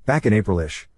Back in April-ish,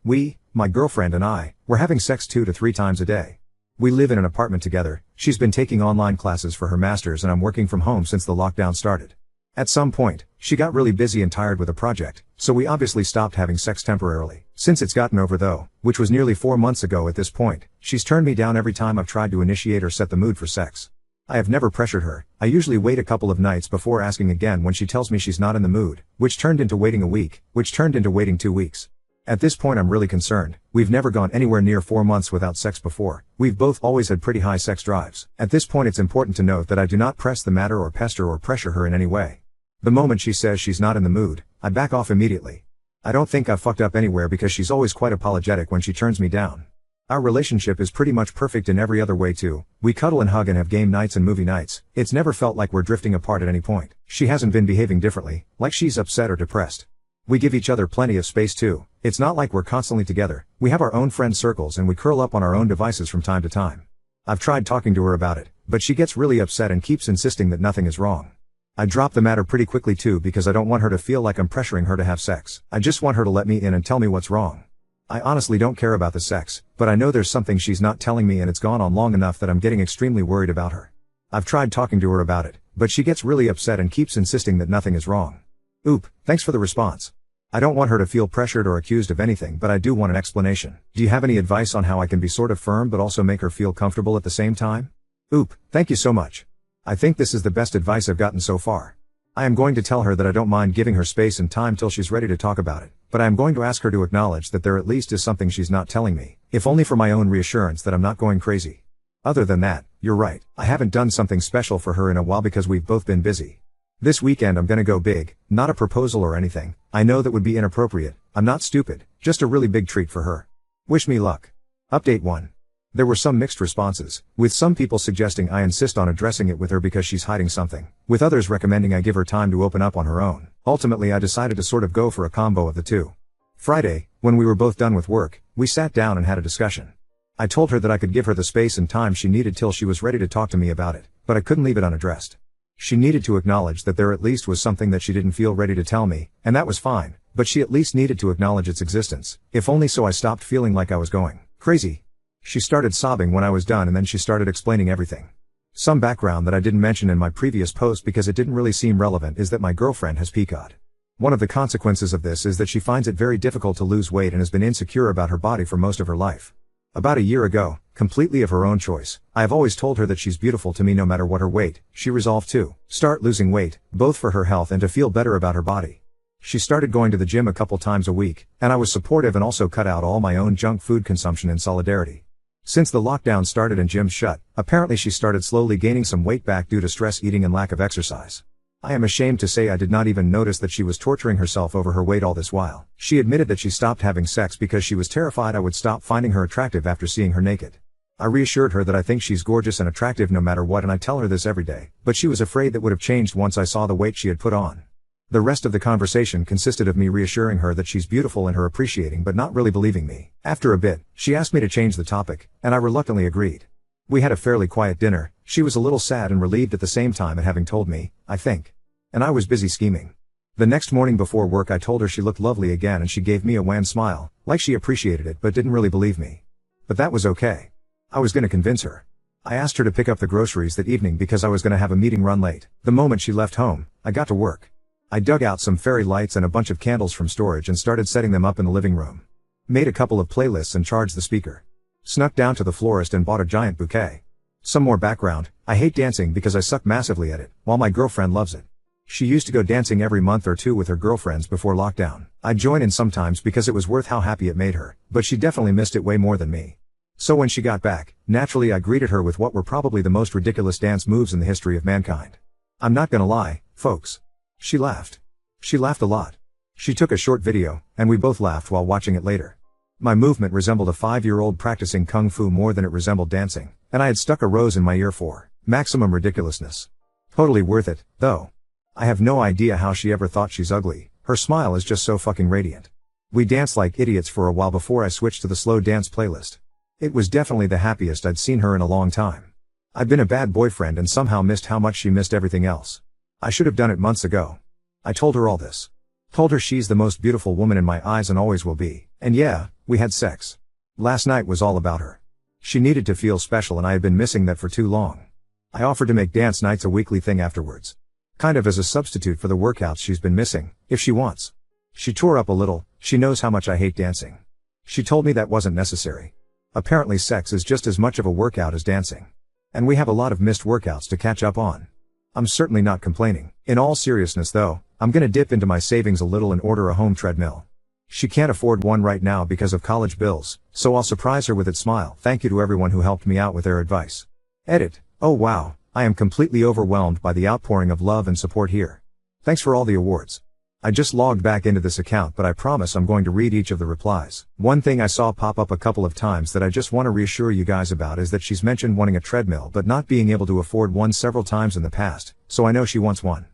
my girlfriend and I, were having sex 2 to 3 times a day. We live in an apartment together, she's been taking online classes for her master's and I'm working from home since the lockdown started. At some point, she got really busy and tired with a project, so we obviously stopped having sex temporarily. Since it's gotten over though, which was nearly 4 months ago at this point, she's turned me down every time I've tried to initiate or set the mood for sex. I have never pressured her, I usually wait a couple of nights before asking again when she tells me she's not in the mood, which turned into waiting a week, which turned into waiting 2 weeks. At this point I'm really concerned, we've never gone anywhere near 4 months without sex before, we've both always had pretty high sex drives. At this point it's important to note that I do not press the matter or pester or pressure her in any way. The moment she says she's not in the mood, I back off immediately. I don't think I've fucked up anywhere because she's always quite apologetic when she turns me down. Our relationship is pretty much perfect in every other way too. We cuddle and hug and have game nights and movie nights. It's never felt like we're drifting apart at any point. She hasn't been behaving differently, like she's upset or depressed. We give each other plenty of space too. It's not like we're constantly together. We have our own friend circles and we curl up on our own devices from time to time. I've tried talking to her about it, but she gets really upset and keeps insisting that nothing is wrong. I drop the matter pretty quickly too because I don't want her to feel like I'm pressuring her to have sex. I just want her to let me in and tell me what's wrong. I honestly don't care about the sex, but I know there's something she's not telling me and it's gone on long enough that I'm getting extremely worried about her. I've tried talking to her about it, but she gets really upset and keeps insisting that nothing is wrong. Oop, thanks for the response. I don't want her to feel pressured or accused of anything, but I do want an explanation. Do you have any advice on how I can be sort of firm but also make her feel comfortable at the same time? Oop, thank you so much. I think this is the best advice I've gotten so far. I am going to tell her that I don't mind giving her space and time till she's ready to talk about it, but I am going to ask her to acknowledge that there at least is something she's not telling me, if only for my own reassurance that I'm not going crazy. Other than that, you're right, I haven't done something special for her in a while because we've both been busy. This weekend I'm gonna go big, not a proposal or anything, I know that would be inappropriate, I'm not stupid, just a really big treat for her. Wish me luck. Update 1. There were some mixed responses, with some people suggesting I insist on addressing it with her because she's hiding something, with others recommending I give her time to open up on her own. Ultimately I decided to sort of go for a combo of the two. Friday, when we were both done with work, we sat down and had a discussion. I told her that I could give her the space and time she needed till she was ready to talk to me about it, but I couldn't leave it unaddressed. She needed to acknowledge that there at least was something that she didn't feel ready to tell me, and that was fine, but she at least needed to acknowledge its existence, if only so I stopped feeling like I was going crazy. She started sobbing when I was done and then she started explaining everything. Some background that I didn't mention in my previous post because it didn't really seem relevant is that my girlfriend has PCOS. One of the consequences of this is that she finds it very difficult to lose weight and has been insecure about her body for most of her life. About a year ago, completely of her own choice, I have always told her that she's beautiful to me no matter what her weight. She resolved to start losing weight, both for her health and to feel better about her body. She started going to the gym a couple times a week, and I was supportive and also cut out all my own junk food consumption in solidarity. Since the lockdown started and gyms shut, apparently she started slowly gaining some weight back due to stress eating and lack of exercise. I am ashamed to say I did not even notice that she was torturing herself over her weight all this while. She admitted that she stopped having sex because she was terrified I would stop finding her attractive after seeing her naked. I reassured her that I think she's gorgeous and attractive no matter what and I tell her this every day, but she was afraid that would have changed once I saw the weight she had put on. The rest of the conversation consisted of me reassuring her that she's beautiful and her appreciating but not really believing me. After a bit, she asked me to change the topic, and I reluctantly agreed. We had a fairly quiet dinner. She was a little sad and relieved at the same time at having told me, I think. And I was busy scheming. The next morning before work I told her she looked lovely again and she gave me a wan smile, like she appreciated it but didn't really believe me. But that was okay. I was gonna convince her. I asked her to pick up the groceries that evening because I was gonna have a meeting run late. The moment she left home, I got to work. I dug out some fairy lights and a bunch of candles from storage and started setting them up in the living room. Made a couple of playlists and charged the speaker. Snuck down to the florist and bought a giant bouquet. Some more background, I hate dancing because I suck massively at it, while my girlfriend loves it. She used to go dancing every month or two with her girlfriends before lockdown. I'd join in sometimes because it was worth how happy it made her, but she definitely missed it way more than me. So when she got back, naturally I greeted her with what were probably the most ridiculous dance moves in the history of mankind. I'm not gonna lie, folks. She laughed. She laughed a lot. She took a short video, and we both laughed while watching it later. My movement resembled a 5-year-old practicing kung fu more than it resembled dancing, and I had stuck a rose in my ear for maximum ridiculousness. Totally worth it, though. I have no idea how she ever thought she's ugly, her smile is just so fucking radiant. We danced like idiots for a while before I switched to the slow dance playlist. It was definitely the happiest I'd seen her in a long time. I'd been a bad boyfriend and somehow missed how much she missed everything else. I should have done it months ago. I told her all this. Told her she's the most beautiful woman in my eyes and always will be. And yeah, we had sex. Last night was all about her. She needed to feel special and I had been missing that for too long. I offered to make dance nights a weekly thing afterwards. Kind of as a substitute for the workouts she's been missing, if she wants. She tore up a little, she knows how much I hate dancing. She told me that wasn't necessary. Apparently sex is just as much of a workout as dancing. And we have a lot of missed workouts to catch up on. I'm certainly not complaining. In all seriousness though, I'm gonna dip into my savings a little and order a home treadmill. She can't afford one right now because of college bills, so I'll surprise her with it. Smile. Thank you to everyone who helped me out with their advice. Edit. Oh wow, I am completely overwhelmed by the outpouring of love and support here. Thanks for all the awards. I just logged back into this account but I promise I'm going to read each of the replies. One thing I saw pop up a couple of times that I just want to reassure you guys about is that she's mentioned wanting a treadmill but not being able to afford one several times in the past, so I know she wants one.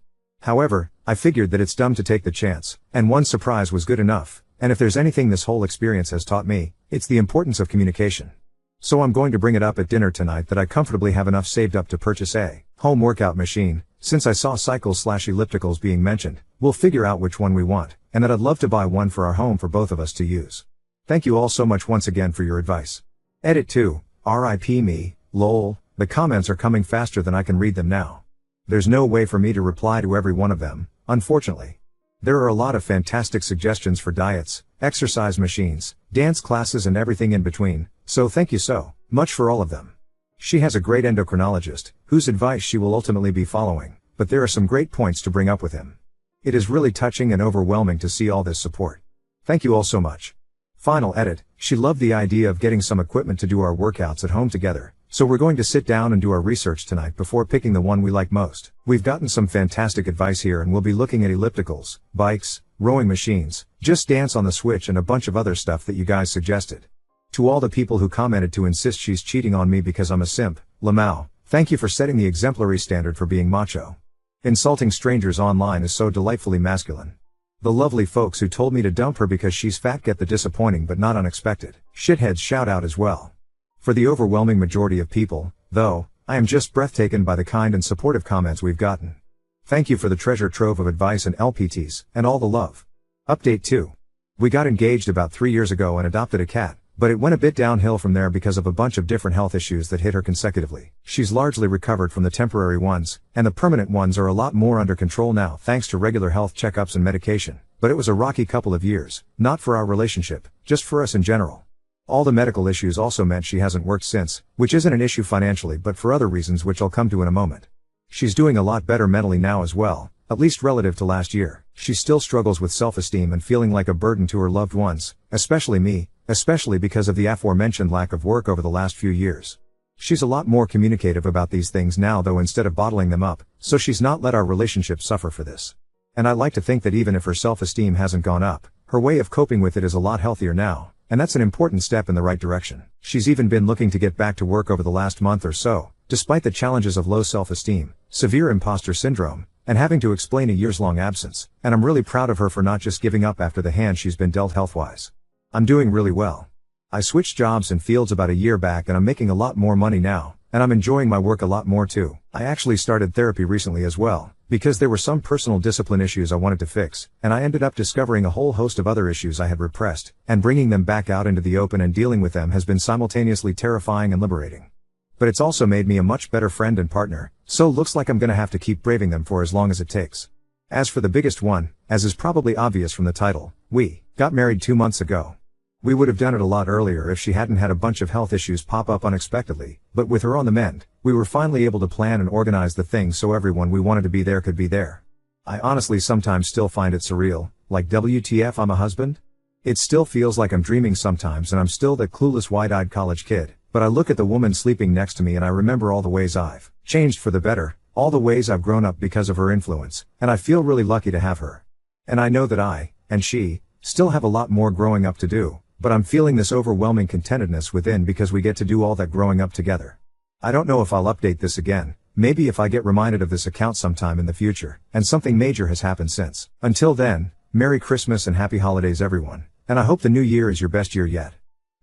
However, I figured that it's dumb to take the chance, and one surprise was good enough, and if there's anything this whole experience has taught me, it's the importance of communication. So I'm going to bring it up at dinner tonight that I comfortably have enough saved up to purchase a home workout machine. Since I saw cycles/ellipticals being mentioned, we'll figure out which one we want, and that I'd love to buy one for our home for both of us to use. Thank you all so much once again for your advice. Edit 2. RIP me, lol, the comments are coming faster than I can read them now. There's no way for me to reply to every one of them, unfortunately. There are a lot of fantastic suggestions for diets, exercise machines, dance classes and everything in between, so thank you so much for all of them. She has a great endocrinologist, whose advice she will ultimately be following, but there are some great points to bring up with him. It is really touching and overwhelming to see all this support. Thank you all so much. Final edit, she loved the idea of getting some equipment to do our workouts at home together, so we're going to sit down and do our research tonight before picking the one we like most. We've gotten some fantastic advice here and we'll be looking at ellipticals, bikes, rowing machines, Just Dance on the Switch and a bunch of other stuff that you guys suggested. To all the people who commented to insist she's cheating on me because I'm a simp, Lamau, thank you for setting the exemplary standard for being macho. Insulting strangers online is so delightfully masculine. The lovely folks who told me to dump her because she's fat get the disappointing but not unexpected shitheads shout out as well. For the overwhelming majority of people, though, I am just breathtaken by the kind and supportive comments we've gotten. Thank you for the treasure trove of advice and LPTs, and all the love. Update 2. We got engaged about 3 years ago and adopted a cat, but it went a bit downhill from there because of a bunch of different health issues that hit her consecutively. She's largely recovered from the temporary ones, and the permanent ones are a lot more under control now thanks to regular health checkups and medication, but it was a rocky couple of years, not for our relationship, just for us in general. All the medical issues also meant she hasn't worked since, which isn't an issue financially but for other reasons which I'll come to in a moment. She's doing a lot better mentally now as well, at least relative to last year. She still struggles with self-esteem and feeling like a burden to her loved ones, especially me, especially because of the aforementioned lack of work over the last few years. She's a lot more communicative about these things now though instead of bottling them up, so she's not let our relationship suffer for this. And I like to think that even if her self-esteem hasn't gone up, her way of coping with it is a lot healthier now, and that's an important step in the right direction. She's even been looking to get back to work over the last month or so, despite the challenges of low self-esteem, severe imposter syndrome, and having to explain a years-long absence, and I'm really proud of her for not just giving up after the hand she's been dealt health-wise. I'm doing really well. I switched jobs and fields about a year back and I'm making a lot more money now, and I'm enjoying my work a lot more too. I actually started therapy recently as well, because there were some personal discipline issues I wanted to fix, and I ended up discovering a whole host of other issues I had repressed, and bringing them back out into the open and dealing with them has been simultaneously terrifying and liberating. But it's also made me a much better friend and partner, so looks like I'm gonna have to keep braving them for as long as it takes. As for the biggest one, as is probably obvious from the title, we got married 2 months ago. We would have done it a lot earlier if she hadn't had a bunch of health issues pop up unexpectedly, but with her on the mend, we were finally able to plan and organize the things so everyone we wanted to be there could be there. I honestly sometimes still find it surreal, like WTF I'm a husband? It still feels like I'm dreaming sometimes and I'm still that clueless wide-eyed college kid, but I look at the woman sleeping next to me and I remember all the ways I've changed for the better, all the ways I've grown up because of her influence, and I feel really lucky to have her. And I know that I, and she, still have a lot more growing up to do, but I'm feeling this overwhelming contentedness within because we get to do all that growing up together. I don't know if I'll update this again, maybe if I get reminded of this account sometime in the future, and something major has happened since. Until then, Merry Christmas and Happy Holidays everyone, and I hope the new year is your best year yet.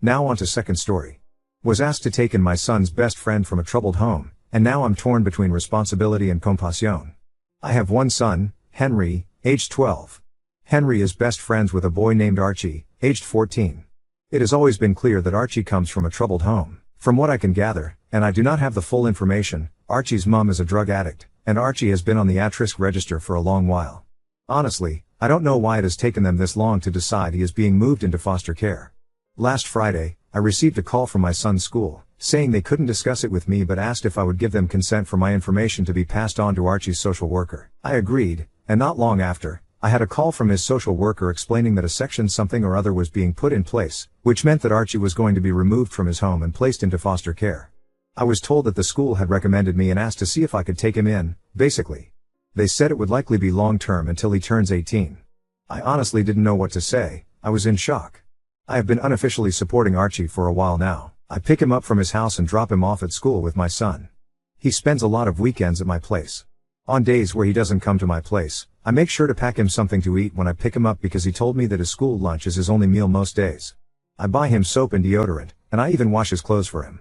Now on to second story. Was asked to take in my son's best friend from a troubled home, and now I'm torn between responsibility and compassion. I have one son, Henry, aged 12. Henry is best friends with a boy named Archie, aged 14. It has always been clear that Archie comes from a troubled home. From what I can gather, and I do not have the full information, Archie's mom is a drug addict, and Archie has been on the at-risk register for a long while. Honestly, I don't know why it has taken them this long to decide he is being moved into foster care. Last Friday, I received a call from my son's school, saying they couldn't discuss it with me but asked if I would give them consent for my information to be passed on to Archie's social worker. I agreed, and not long after, I had a call from his social worker explaining that a section something or other was being put in place, which meant that Archie was going to be removed from his home and placed into foster care. I was told that the school had recommended me and asked to see if I could take him in, basically. They said it would likely be long-term until he turns 18. I honestly didn't know what to say. I was in shock. I have been unofficially supporting Archie for a while now. I pick him up from his house and drop him off at school with my son. He spends a lot of weekends at my place. On days where he doesn't come to my place, I make sure to pack him something to eat when I pick him up because he told me that his school lunch is his only meal most days. I buy him soap and deodorant, and I even wash his clothes for him.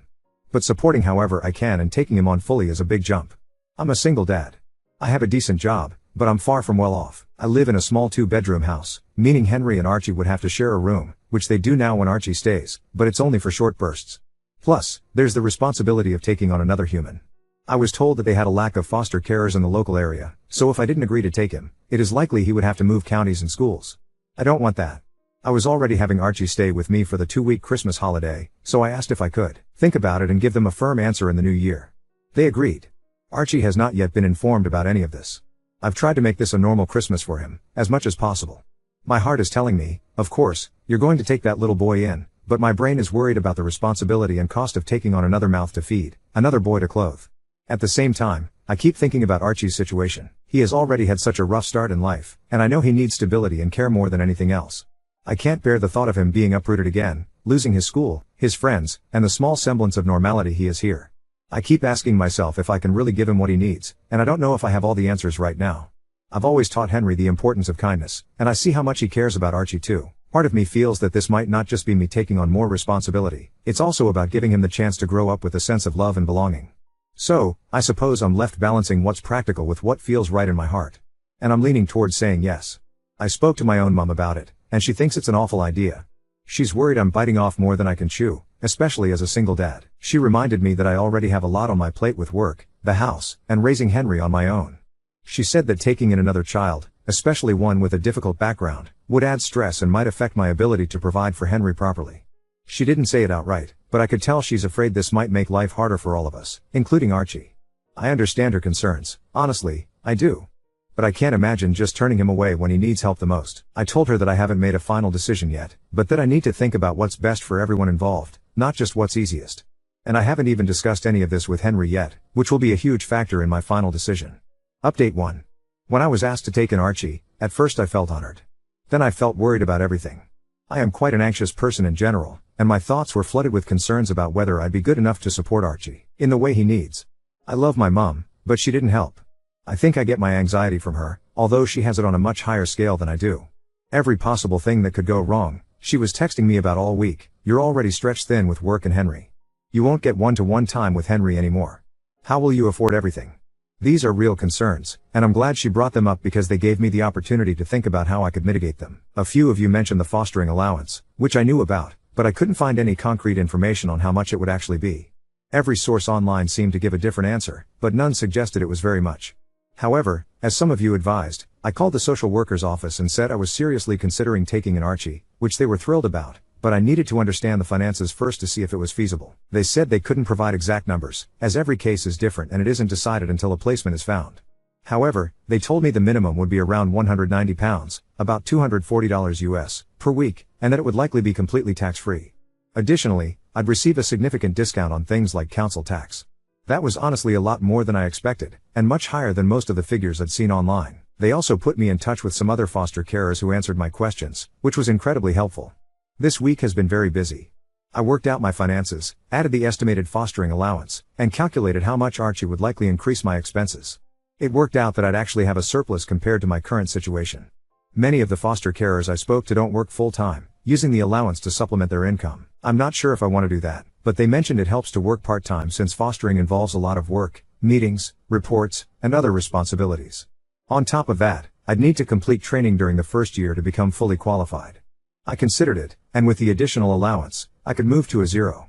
But supporting however I can and taking him on fully is a big jump. I'm a single dad. I have a decent job, but I'm far from well off. I live in a small 2-bedroom house, meaning Henry and Archie would have to share a room, which they do now when Archie stays, but it's only for short bursts. Plus, there's the responsibility of taking on another human. I was told that they had a lack of foster carers in the local area, so if I didn't agree to take him, it is likely he would have to move counties and schools. I don't want that. I was already having Archie stay with me for the 2-week Christmas holiday, so I asked if I could think about it and give them a firm answer in the new year. They agreed. Archie has not yet been informed about any of this. I've tried to make this a normal Christmas for him, as much as possible. My heart is telling me, of course, you're going to take that little boy in, but my brain is worried about the responsibility and cost of taking on another mouth to feed, another boy to clothe. At the same time, I keep thinking about Archie's situation. He has already had such a rough start in life, and I know he needs stability and care more than anything else. I can't bear the thought of him being uprooted again, losing his school, his friends, and the small semblance of normality he has here. I keep asking myself if I can really give him what he needs, and I don't know if I have all the answers right now. I've always taught Henry the importance of kindness, and I see how much he cares about Archie too. Part of me feels that this might not just be me taking on more responsibility, it's also about giving him the chance to grow up with a sense of love and belonging. So, I suppose I'm left balancing what's practical with what feels right in my heart. And I'm leaning towards saying yes. I spoke to my own mom about it, and she thinks it's an awful idea. She's worried I'm biting off more than I can chew, especially as a single dad. She reminded me that I already have a lot on my plate with work, the house, and raising Henry on my own. She said that taking in another child, especially one with a difficult background, would add stress and might affect my ability to provide for Henry properly. She didn't say it outright, but I could tell she's afraid this might make life harder for all of us, including Archie. I understand her concerns, honestly, I do. But I can't imagine just turning him away when he needs help the most. I told her that I haven't made a final decision yet, but that I need to think about what's best for everyone involved, not just what's easiest. And I haven't even discussed any of this with Henry yet, which will be a huge factor in my final decision. Update 1. When I was asked to take in Archie, at first I felt honored. Then I felt worried about everything. I am quite an anxious person in general, and my thoughts were flooded with concerns about whether I'd be good enough to support Archie in the way he needs. I love my mom, but she didn't help. I think I get my anxiety from her, although she has it on a much higher scale than I do. Every possible thing that could go wrong, she was texting me about all week. You're already stretched thin with work and Henry. You won't get one-to-one time with Henry anymore. How will you afford everything? These are real concerns, and I'm glad she brought them up because they gave me the opportunity to think about how I could mitigate them. A few of you mentioned the fostering allowance, which I knew about, but I couldn't find any concrete information on how much it would actually be. Every source online seemed to give a different answer, but none suggested it was very much. However, as some of you advised, I called the social worker's office and said I was seriously considering taking in Archie, which they were thrilled about, but I needed to understand the finances first to see if it was feasible. They said they couldn't provide exact numbers, as every case is different and it isn't decided until a placement is found. However, they told me the minimum would be around £190, about $240 US, per week, and that it would likely be completely tax-free. Additionally, I'd receive a significant discount on things like council tax. That was honestly a lot more than I expected, and much higher than most of the figures I'd seen online. They also put me in touch with some other foster carers who answered my questions, which was incredibly helpful. This week has been very busy. I worked out my finances, added the estimated fostering allowance, and calculated how much Archie would likely increase my expenses. It worked out that I'd actually have a surplus compared to my current situation. Many of the foster carers I spoke to don't work full-time, using the allowance to supplement their income. I'm not sure if I want to do that, but they mentioned it helps to work part-time since fostering involves a lot of work, meetings, reports, and other responsibilities. On top of that, I'd need to complete training during the first year to become fully qualified. I considered it, and with the additional allowance, I could move to a 0-6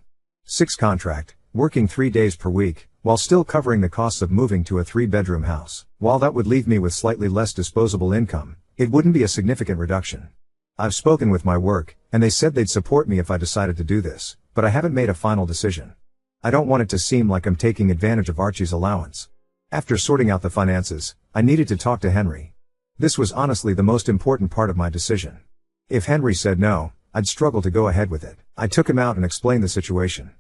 contract, working 3 days per week, while still covering the costs of moving to a 3-bedroom house. While that would leave me with slightly less disposable income, it wouldn't be a significant reduction. I've spoken with my work, and they said they'd support me if I decided to do this, but I haven't made a final decision. I don't want it to seem like I'm taking advantage of Archie's allowance. After sorting out the finances, I needed to talk to Henry. This was honestly the most important part of my decision. If Henry said no, I'd struggle to go ahead with it. I took him out and explained the situation.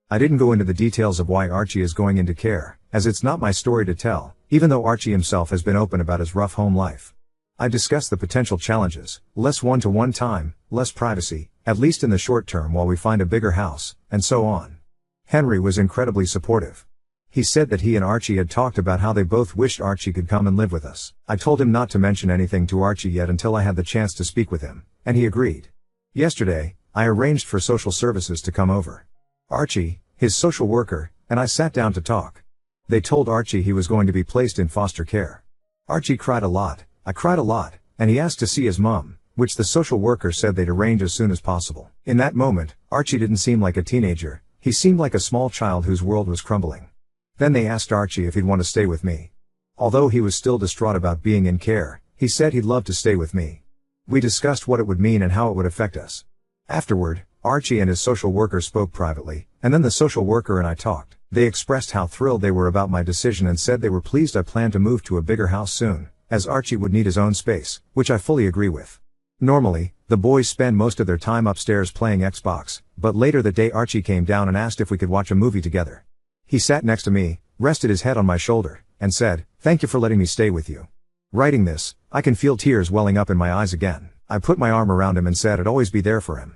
I didn't go into the details of why Archie is going into care, as it's not my story to tell, even though Archie himself has been open about his rough home life. I discussed the potential challenges: less one-to-one time, less privacy, at least in the short term while we find a bigger house, and so on. Henry was incredibly supportive. He said that he and Archie had talked about how they both wished Archie could come and live with us. I told him not to mention anything to Archie yet until I had the chance to speak with him, and he agreed. Yesterday, I arranged for social services to come over. Archie, his social worker, and I sat down to talk. They told Archie he was going to be placed in foster care. Archie cried a lot, I cried a lot, and he asked to see his mom, which the social worker said they'd arrange as soon as possible. In that moment, Archie didn't seem like a teenager, he seemed like a small child whose world was crumbling. Then they asked Archie if he'd want to stay with me. Although he was still distraught about being in care, he said he'd love to stay with me. We discussed what it would mean and how it would affect us. Afterward, Archie and his social worker spoke privately, and then the social worker and I talked. They expressed how thrilled they were about my decision and said they were pleased I planned to move to a bigger house soon, as Archie would need his own space, which I fully agree with. Normally, the boys spend most of their time upstairs playing Xbox, but later that day Archie came down and asked if we could watch a movie together. He sat next to me, rested his head on my shoulder, and said, "Thank you for letting me stay with you." Writing this, I can feel tears welling up in my eyes again. I put my arm around him and said I'd always be there for him.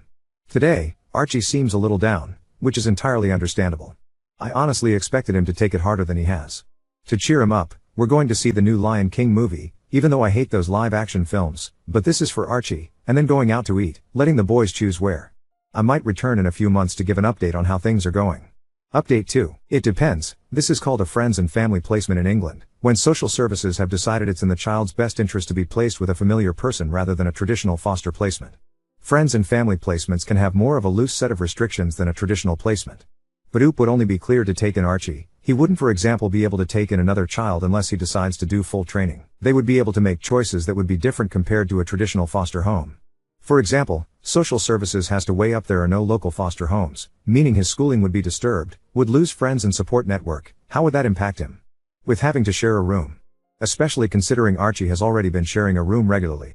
Today, Archie seems a little down, which is entirely understandable. I honestly expected him to take it harder than he has. To cheer him up, we're going to see the new Lion King movie, even though I hate those live-action films, but this is for Archie, and then going out to eat, letting the boys choose where. I might return in a few months to give an update on how things are going. Update 2. It depends. This is called a friends and family placement in England, when social services have decided it's in the child's best interest to be placed with a familiar person rather than a traditional foster placement. Friends and family placements can have more of a loose set of restrictions than a traditional placement. But OOP would only be cleared to take in Archie. He wouldn't, for example, be able to take in another child unless he decides to do full training. They would be able to make choices that would be different compared to a traditional foster home. For example, social services has to weigh up there are no local foster homes, meaning his schooling would be disturbed, would lose friends and support network. How would that impact him? With having to share a room. Especially considering Archie has already been sharing a room regularly.